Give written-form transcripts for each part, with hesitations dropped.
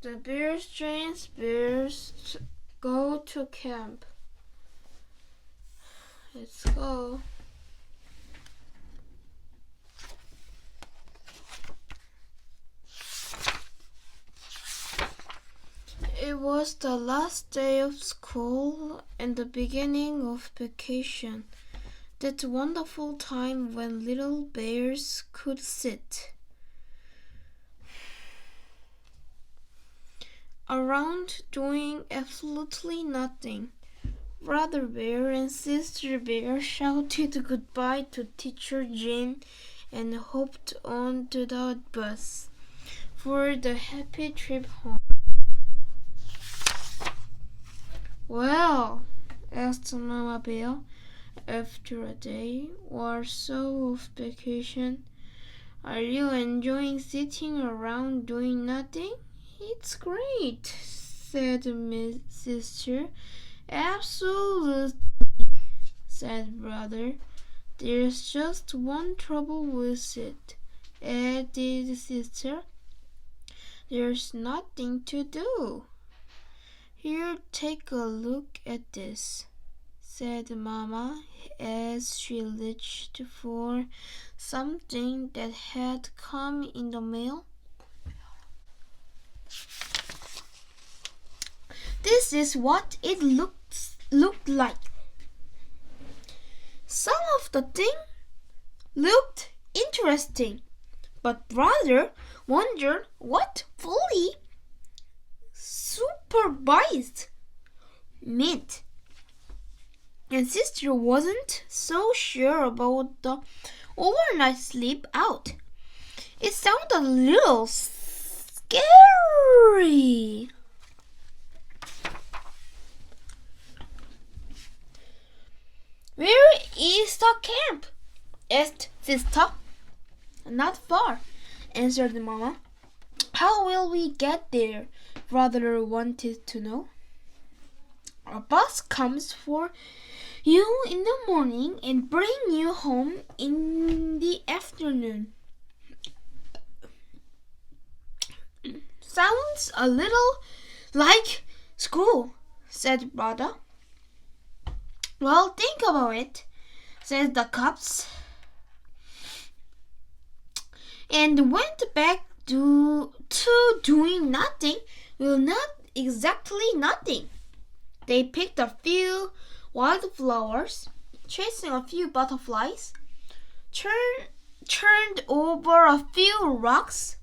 The bears, James bears go to camp. Let's go. It was the last day of school and the beginning of vacation. That wonderful time when little bears could sit around doing absolutely nothing. Brother Bear and Sister Bear shouted goodbye to Teacher Jane and hopped onto the bus for the happy trip home. Well, asked Mama Bear after a day or so of vacation, are you enjoying sitting around doing nothing? It's great, said Miss Sister. Absolutely, said Brother. There's just one trouble with it, added Sister. There's nothing to do. Here, take a look at this, said Mama as she reached for something that had come in the mail. This is what it looked like. Some of the things looked interesting, but Brother wondered what fully supervised meant, and Sister wasn't so sure about the overnight sleep out. It sounded a little scary. Where is the camp? Asked Sister. Not far, answered Mama. How will we get there? Brother wanted to know. A bus comes for you in the morning and bring you home in the afternoon. Sounds a little like school, said Brother. Well, think about it, said the cops, and went back to doing nothing. Well, not exactly nothing. They picked a few wildflowers, chasing a few butterflies, turned over a few rocks,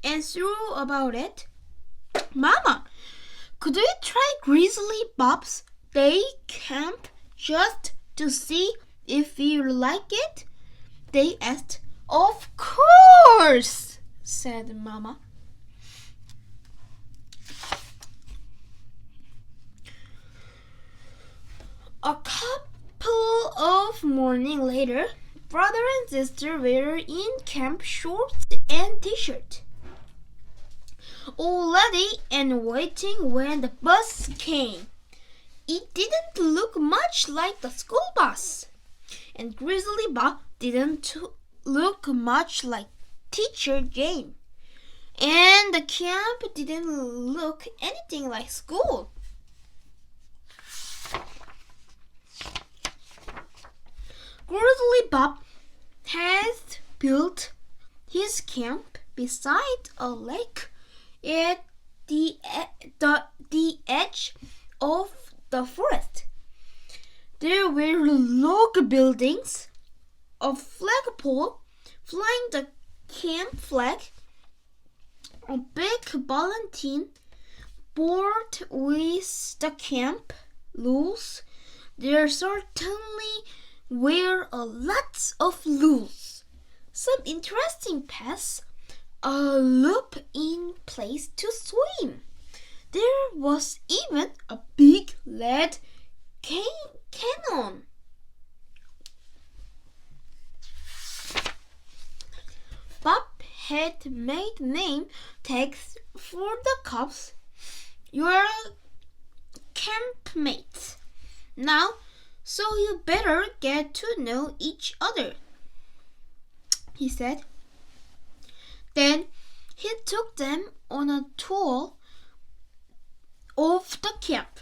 and threw about it. Mama, could we try Grizzly Bob's day camp just to see if you like it? They asked. Of course, said Mama. A couple of mornings later, Brother and Sister were in camp shorts and t-shirt, all ready and waiting when the bus came. It didn't look much like the school bus, and Grizzly Bob didn't look much like Teacher Jane, and the camp didn't look anything like school. Grizzly Bob had built his camp beside a lake at the edge of the forest. There were log buildings, a flagpole flying the camp flag, a big bulletin board with the camp rules. There certainly were lots of rules, some interesting paths, a loop-in place to swim. There was even a big lead cannon. Bob had made name tags for the cubs, your campmates. Now, so you better get to know each other, he said. Then he took them on a tour of the camp,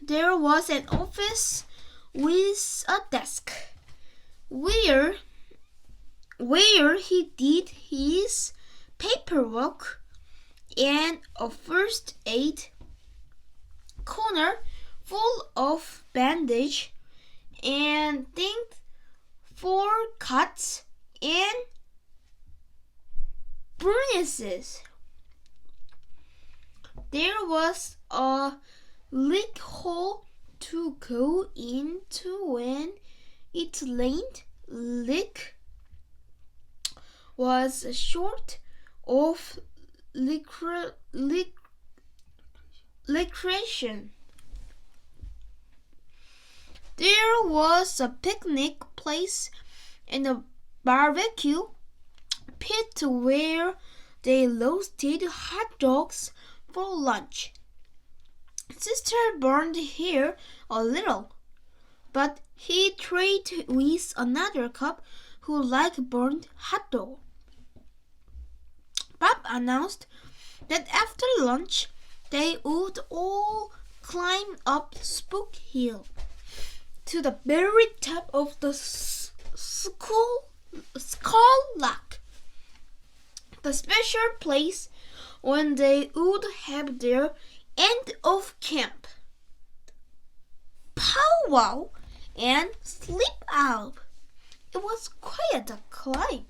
there was an office with a desk where he did his paperwork, and a first aid corner full of bandage and things for cuts and bruises. There was a leak hole to go into when it rained. Leak was short of recreation. There was a picnic place and a barbecue pit where they roasted hot dogs for lunch. Sister burned here a little, but he traded with another cub who liked burnt hot dog. Bob announced that after lunch they would all climb up Spook Hill to the very top of the Skull Rock, the special place when they would have their end of camp powwow and sleep out. It was quite a climb.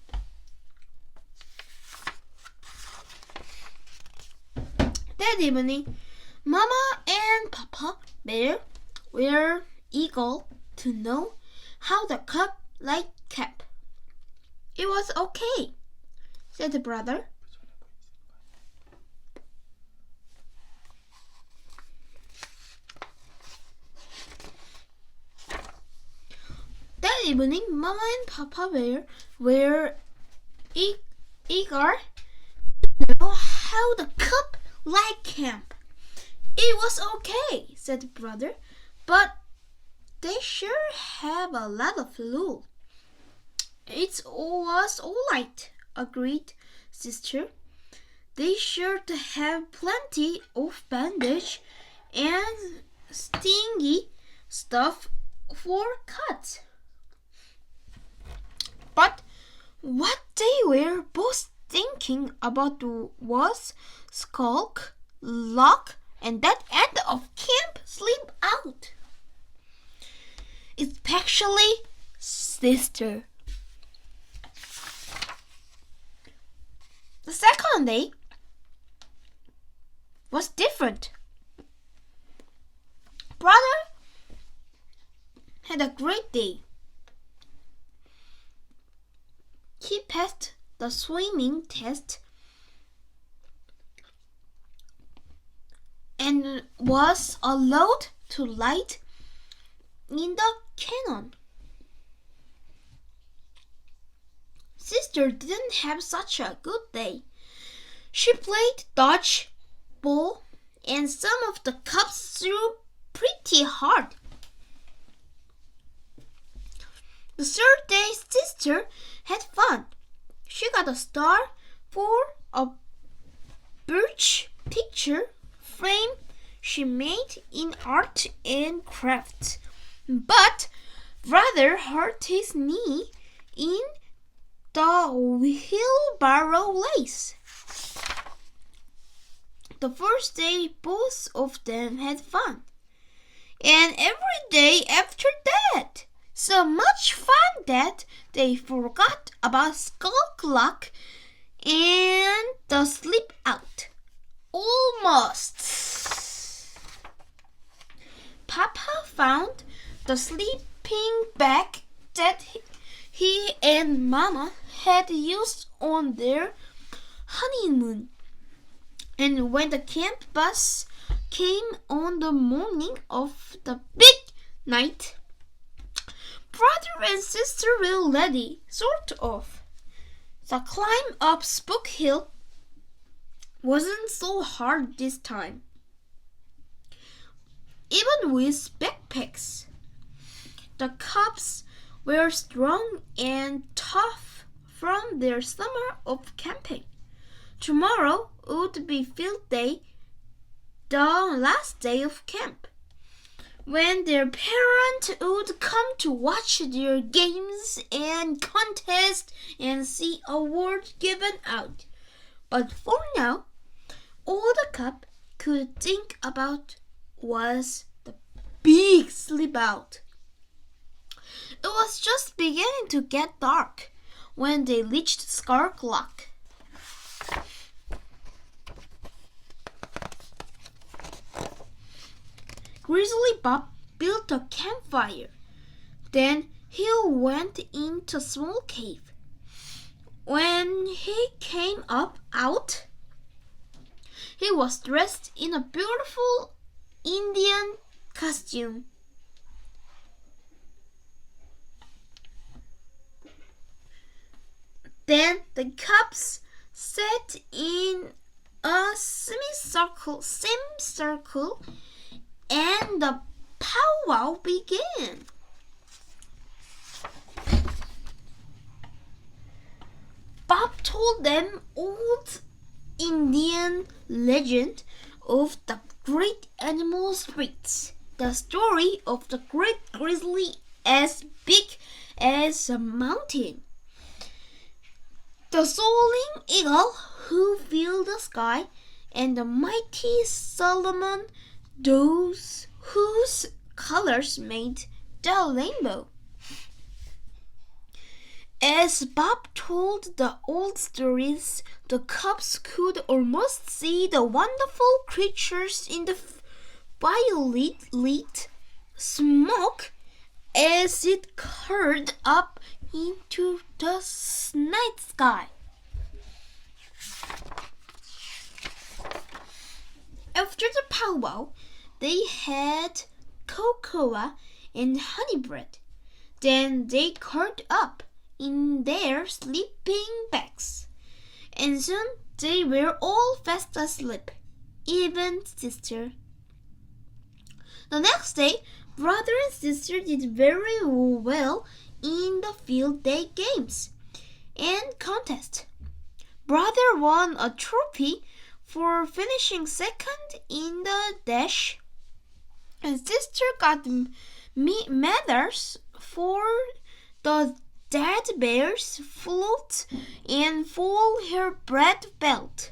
That evening, Mama and Papa Bear were eager to know how the cub liked camp. It was okay, said the brother. That evening, Mama and Papa Bear were eager to know how the cub liked camp. It was okay, said the brother, but they sure have a lot of flu. It was all right, agreed Sister. They sure to have plenty of bandage and stingy stuff for cuts. But what they were both thinking about was Skulk, Lock, and that end of camp sleep out. Especially Sister. The second day was different. Brother had a great day. He passed the swimming test and was allowed to ride in the cannon. Sister didn't have such a good day. She played dodge ball and some of the cubs threw pretty hard. The third day, Sister had fun. She got a star for a birch picture frame she made in art and crafts, but brother hurt his knee in the wheelbarrow race. The first day, both of them had fun, and every day after that. So much fun that they forgot about Skulk Lock and the sleep out. Almost. Papa found the sleeping bag that he and Mama had used on their honeymoon. And when the camp bus came on the morning of the big night, brother and sister were ready, sort of. The climb up Spook Hill wasn't so hard this time, even with backpacks. The cubs were strong and tough from their summer of camping. Tomorrow would be field day. the last day of camp, when their parents would come to watch their games and contests and see awards given out. But for now, all the cub could think about was the big sleep out. It was just beginning to get dark when they reached Scark Lock. Grizzly Bob built a campfire. Then he went into a small cave. When he came out, he was dressed in a beautiful Indian costume. Then the cubs sat in a semicircle, and the powwow began. Bob told them old Indian legend of the great animal spirits, the story of the great grizzly as big as a mountain, the soaring eagle who filled the sky, and the mighty Solomon, those whose colors made the rainbow. As Bob told the old stories, the cubs could almost see the wonderful creatures in the violet smoke as it curled up into the night sky. After the powwow, they had cocoa and honey bread. Then they curled up in their sleeping bags, and soon they were all fast asleep, even sister. The next day, brother and sister did very well in the field day games and contest. Brother won a trophy for finishing second in the dash, and sister got medals for the dead bear's float and for her bread belt.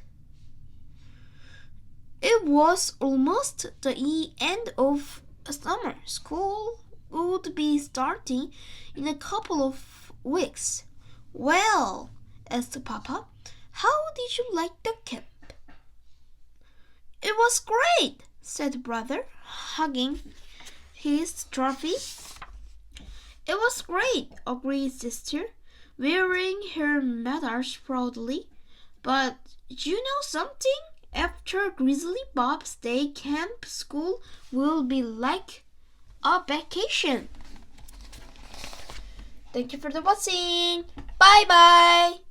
It was almost the end of summer. School would be starting in a couple of weeks. Well, asked Papa, how did you like the camp? It was great, said brother, hugging his trophy. It was great, agreed sister, wearing her medals proudly. But you know something? After Grizzly Bob's day camp, school will be like a vacation. Thank you for the watching. Bye bye.